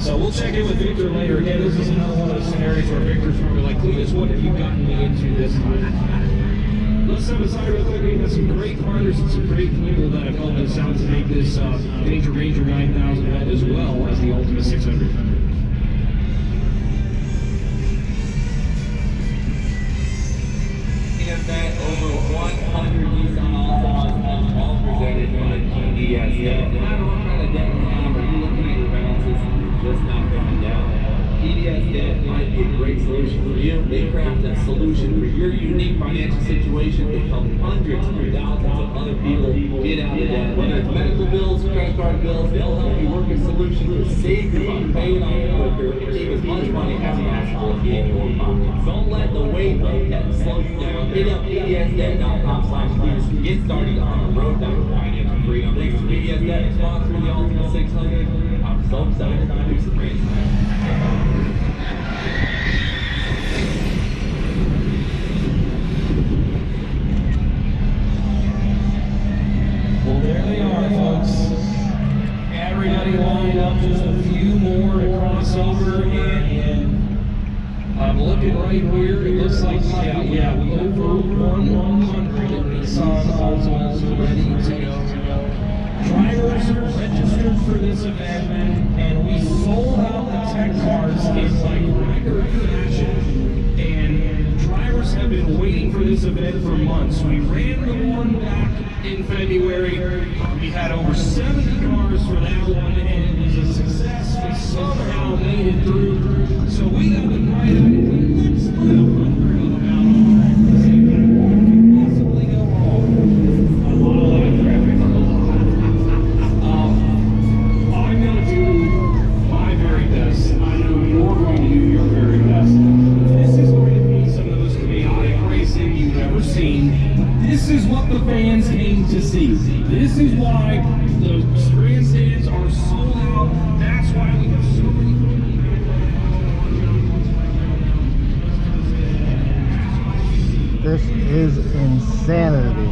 So we'll check in with Victor later. Again, this is another one of those scenarios where Victor's probably like, Cletus, what have you gotten me into this time? Let's step aside real quick. We have some great partners and some great people that have helped us out to make this Danger Ranger 9000 event as well as the Altima 600. Event over 100 Nissan Altimas, all presented by PDS. No matter what kind of debt you have, or you're looking at your balances and you're just not coming down, PDS Debt might be a great solution for you. They craft a solution for your unique financial situation. They help hundreds or thousands of other people get out of debt. Whether it's medical bills, credit card bills, they'll help you work a solution to save your money, pay it off quicker, and keep as much money as possible in your pocket. Don't let the weight of debt slow you down. Hit up pdsdebt.com/news to get started on the road down to financial freedom. Thanks to PDS Debt for sponsoring the Altima 600. I'm so excited to do some racing. Well, there they are, folks. Everybody lined up, just a few more to cross over, and I'm looking right here. It looks like we have over 100 Nissan Altimas ready to go. Drivers registered for this event, and we sold out the tech cars in like record fashion. And drivers have been waiting for this event for months. We ran the one back in February. We had over 70 cars for that one, and it was a success. We somehow made it through. So we got the bright idea. Let's put 100 of them out on track to see what can possibly go wrong. A lot of traffic. I'm going to do my very best. I know you're going to do your very best. This is going to be some of the most chaotic racing you've ever seen. This is what the fans came to see. This is why the grandstands are sold out. That's why we have so many. This is insanity.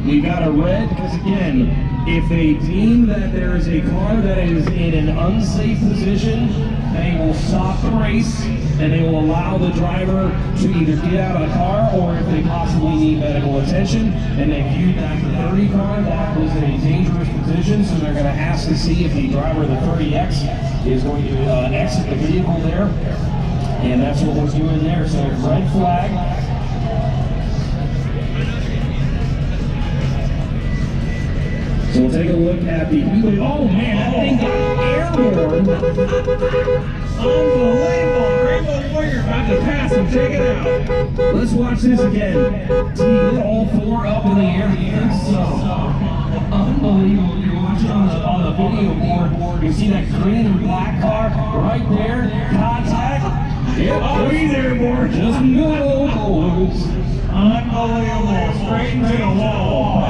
We've got a red, because again, if they deem that there is a car that is in an unsafe position, they will stop the race and they will allow the driver to either get out of the car or if they possibly need medical attention. And they viewed that the 30 car that was in a dangerous position, so they're going to ask to see if the driver of the 30X is going to exit the vehicle there. And that's what we're doing there. So red flag. So we'll take a look at the heat. Oh man, that thing got airborne. Unbelievable. Rainbow Warrior about to pass him. Check it out. Let's watch this again. See, all four up in the air. So unbelievable. You're watching on the video board. You see that green and black car right there. Contact. Yep. Oh, he's airborne. Just goes. Unbelievable. Straight into the wall.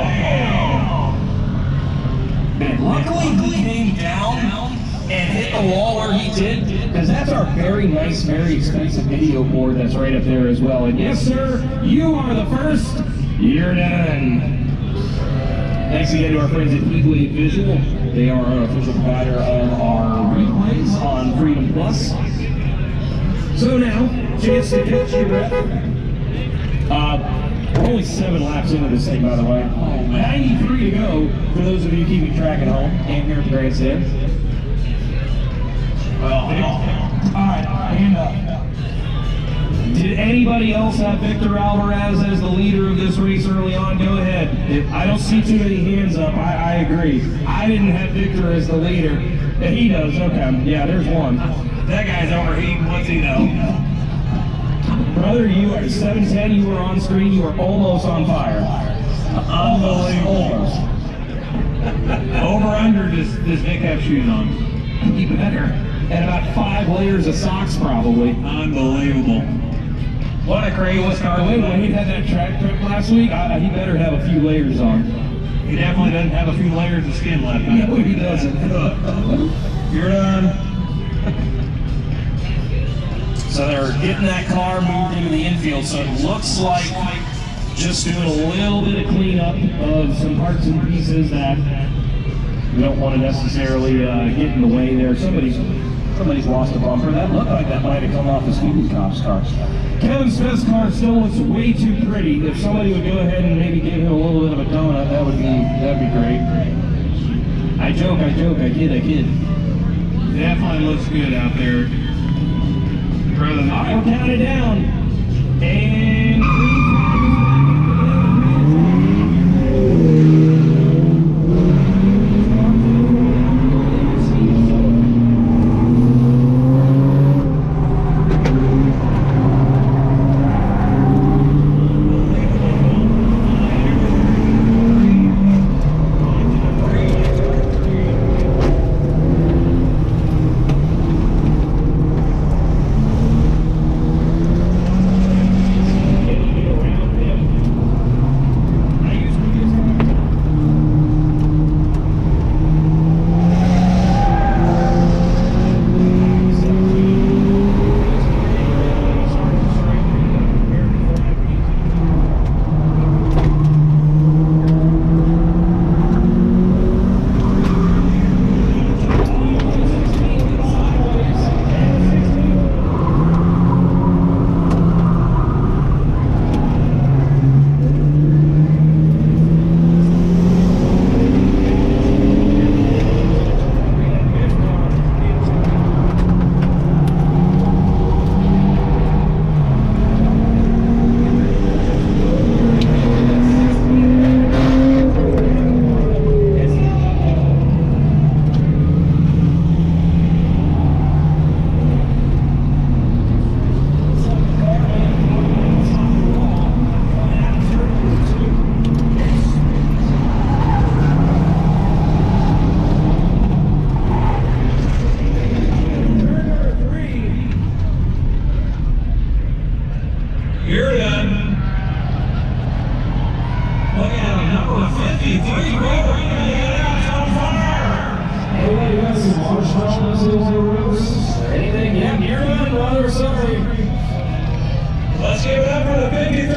And luckily he came down and hit the wall where he did, because that's our very nice, very expensive video board that's right up there as well. And yes, sir, you are the first. You're done. Thanks again to our friends at Heatwave Visual. They are our official provider of our replays on Freedom Plus. So now, chance to catch your breath. We're only 7 laps into this thing, by the way. 93 to go, for those of you keeping track at home and here at the grandstand. Well, all right, hand up. Did anybody else have Victor Alvarez as the leader of this race early on? Go ahead. I don't see too many hands up. I agree. I didn't have Victor as the leader. He does, okay. Yeah, there's one. That guy's overheating. What's he know? Brother, you are 710, you were on screen, you were almost on fire. Unbelievable. Almost. Over under, does Nick have shoes on? He better. And about 5 layers of socks, probably. Unbelievable. What a crazy car. When he had that track trip last week, he better have a few layers on. He definitely doesn't have a few layers of skin left. No, he doesn't. You're done. So they're getting that car moved into the infield, so it looks like just doing a little bit of cleanup of some parts and pieces that we don't want to necessarily get in the way there. Somebody's lost a bumper. That looked like that might have come off the speeding cop's car. Kevin Smith's car still looks way too pretty. If somebody would go ahead and maybe give him a little bit of a donut, that'd be great. I joke, I kid. Definitely looks good out there. All right, we're counting down. And anything? Yeah, you're on, brother. Sorry. Let's give it up for the 53.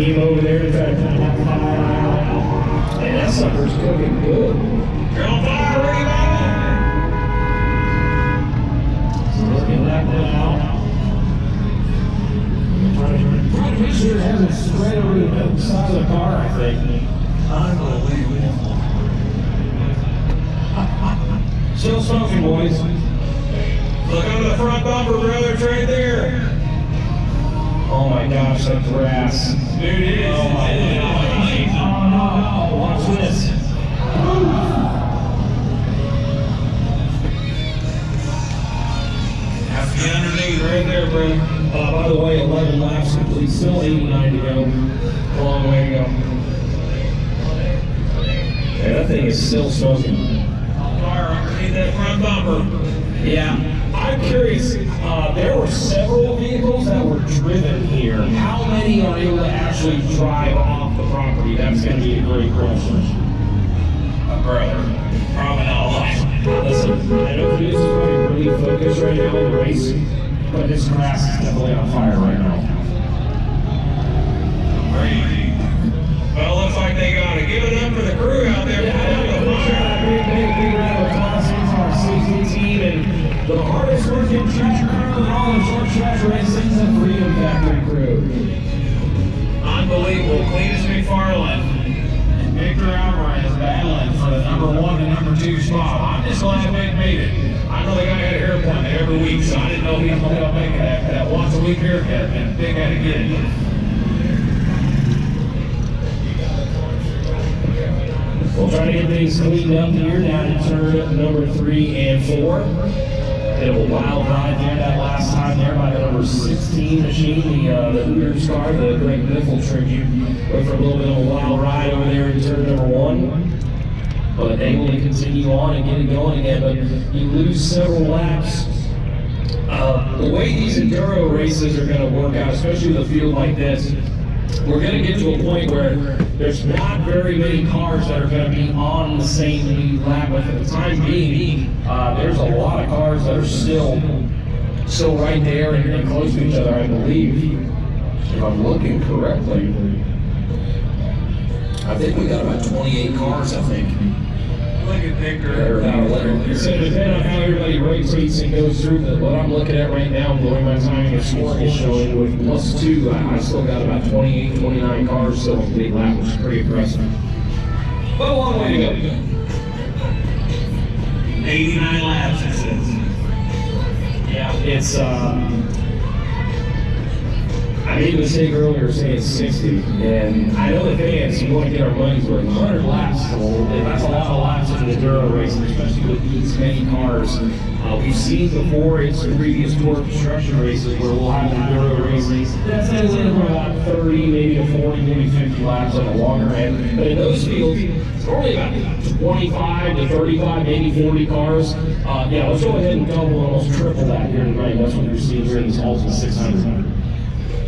team over there to try to put that fire out. And that sucker's cooking good. You're on fire, Ricky Bobby. So let's get that one out. Trying to make sure it hasn't spread over the side of the car, I think. Unbelievable. Still smoking, boys. Look under the front bumper, brother. It's right there. Oh my gosh, that grass. Dude, it is. Oh my gosh. Oh no, watch this. Have to get underneath right there, bro. By the way, 11 laps complete, still 89 to go. A long way to go. Yeah, that thing is still smoking. Fire underneath that front bumper. Yeah. I'm curious, there were several vehicles that were driven here. How many are able to actually drive off the property? That's going to be a great question. Brother, probably not a lot. Listen, I know Cletus is probably really focused right now on the race, but this grass is definitely on fire right now. Crazy. Well, looks like they got to give it up for the crew out there. Big round of applause for our safety team and the hardest working track crew in all of short track racing, the Freedom Factory crew. Unbelievable. Cletus McFarland and Victor Alvarez battling for the #1 and #2 spot. I'm just glad Vic made it. I know they got to get a hair appointment every week, so I didn't know he was going to make that once a week haircut, and Vic had to get it. We'll try to get things cleaned up here now to turn number 3 and 4. Bit of a wild ride there that last time there by the number 16 machine, the Hooters car, the Greg Biffle tribute. Went for a little bit of a wild ride over there in turn number 1. But able to continue on and get it going again. But you lose several laps. The way these Enduro races are going to work out, especially with a field like this, we're going to get to a point where there's not very many cars that are going to be on the same lead lap, but for the time being, there's a lot of cars that are still right there and close to each other, I believe. If I'm looking correctly, I think we got about 28 cars, I think. Look at Victor. It's going to depend on how everybody rotates and goes through, but what I'm looking at right now, the way my timing and score is showing, with +2, I still got about 28, 29 cars still on the lead lap, which is pretty impressive. But a long way to go. 89 laps, it says. Yeah, it's, I made a mistake earlier saying 60, and I know the fans want to get our money's worth. 100 laps, that's a lot of laps in the Enduro racing, especially with these many cars. We've seen before in some previous tour construction races where we'll have Enduro races. That's in about 30, maybe to 40, maybe 50 laps on the longer end. But in those fields, it's only about 25 to 35, maybe 40 cars. Yeah, let's go ahead and double, almost triple that here tonight. That's what you're seeing here in this Altima 600.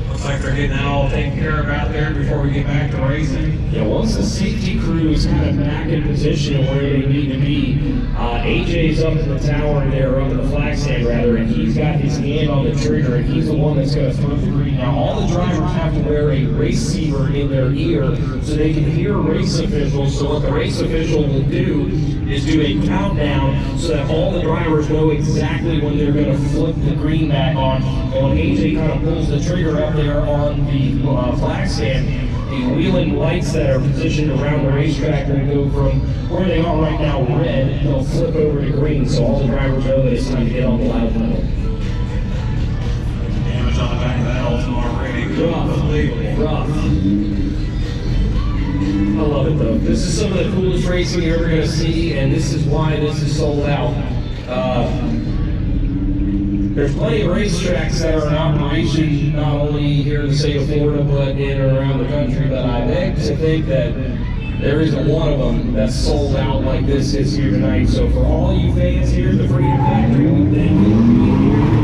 Looks like they're getting that all taken care of out there before we get back to racing. Yeah, once the safety crew is kind of back in position where they need to be, AJ's up in the tower there, up in the flag stand rather, and he's got his hand on the trigger, and he's the one that's going to throw the green. Now, all the drivers have to wear a receiver in their ear so they can hear race officials. So what the race official will do is do a countdown so that all the drivers know exactly when they're going to flip the green back on. And when AJ kind of pulls the trigger up there on the flag stand, the wheeling lights that are positioned around the racetrack are going to go from where they are right now, red, and they'll flip over to green, so all the drivers know that it's time to get on the loud pedal. Damage on the back of that Altima already. Rough. I love it though. This is some of the coolest racing you're ever going to see, and this is why this is sold out. There's plenty of racetracks that are in operation, not only here in the state of Florida, but in and around the country, but I beg to think that there isn't one of them that's sold out like this is here tonight. So for all you fans here at the Freedom Factory, we thank you for being here.